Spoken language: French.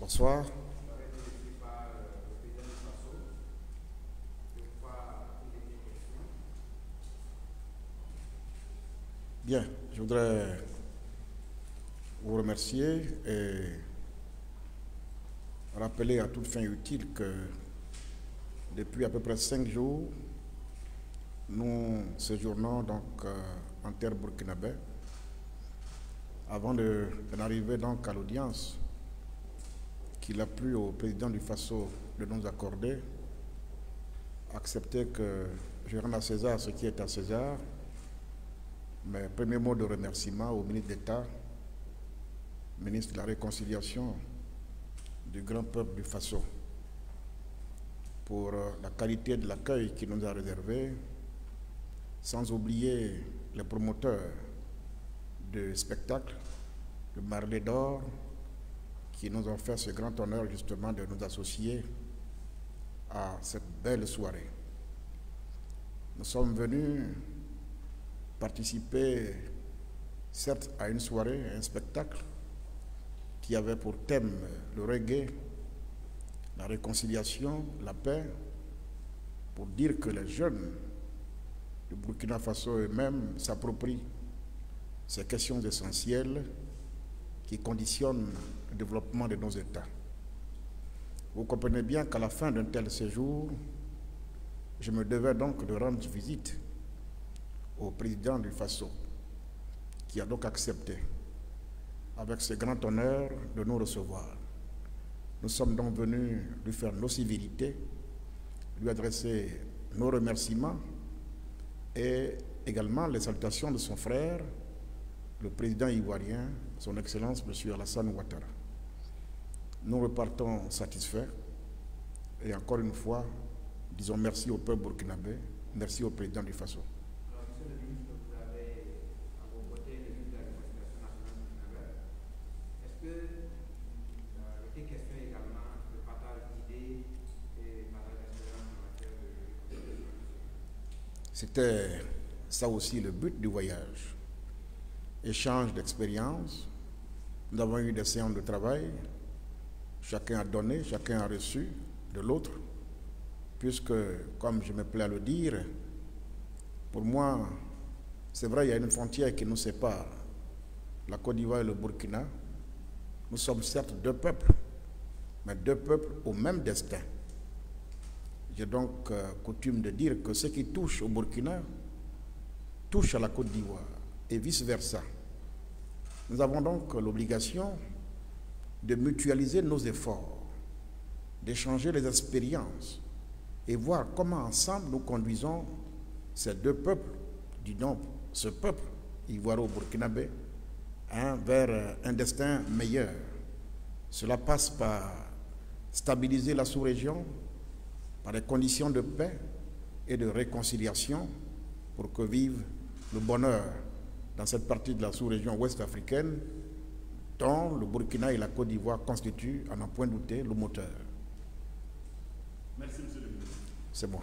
Bonsoir. Bien, je voudrais vous remercier et rappeler à toute fin utile que depuis à peu près 5 jours, nous séjournons donc en terre burkinabé avant d'en arriver donc à l'audience qu'il a plu au président du Faso de nous accorder, accepter que je rende à César ce qui est à César. Mes premiers mots de remerciement au ministre d'État, ministre de la Réconciliation du grand peuple du Faso, pour la qualité de l'accueil qu'il nous a réservé, sans oublier les promoteurs de spectacles, de Marley d'Or, qui nous ont fait ce grand honneur justement de nous associer à cette belle soirée. Nous sommes venus participer certes à une soirée, à un spectacle qui avait pour thème le reggae, la réconciliation, la paix, pour dire que les jeunes du Burkina Faso eux-mêmes s'approprient ces questions essentielles qui conditionnent le développement de nos États. Vous comprenez bien qu'à la fin d'un tel séjour, je me devais donc de rendre visite au président du Faso, qui a donc accepté, avec ce grand honneur, de nous recevoir. Nous sommes donc venus lui faire nos civilités, lui adresser nos remerciements et également les salutations de son frère, le président ivoirien, son Excellence M. Alassane Ouattara. Nous repartons satisfaits et encore une fois, disons merci au peuple burkinabé, merci au président du Faso. Alors, monsieur le ministre, vous avez à vos côtés le ministre de la Réconciliation nationale burkinabé. Est-ce que il était question également de partage d'idées et partage d'expériences en matière de réconciliation? C'était ça aussi le but du voyage. Échange d'expériences. Nous avons eu des séances de travail. Chacun a donné, chacun a reçu de l'autre. Puisque, comme je me plais à le dire, pour moi, c'est vrai, il y a une frontière qui nous sépare, la Côte d'Ivoire et le Burkina. Nous sommes certes deux peuples, mais deux peuples au même destin. J'ai donc coutume de dire que ce qui touche au Burkina touche à la Côte d'Ivoire et vice-versa. Nous avons donc l'obligation de mutualiser nos efforts, d'échanger les expériences et voir comment ensemble nous conduisons ces deux peuples, disons ce peuple ivoiro-burkinabé, vers un destin meilleur. Cela passe par stabiliser la sous-région, par des conditions de paix et de réconciliation pour que vive le bonheur dans cette partie de la sous-région ouest-africaine dont le Burkina et la Côte d'Ivoire constituent, à n'en point douter, le moteur. Merci, monsieur le ministre. C'est bon.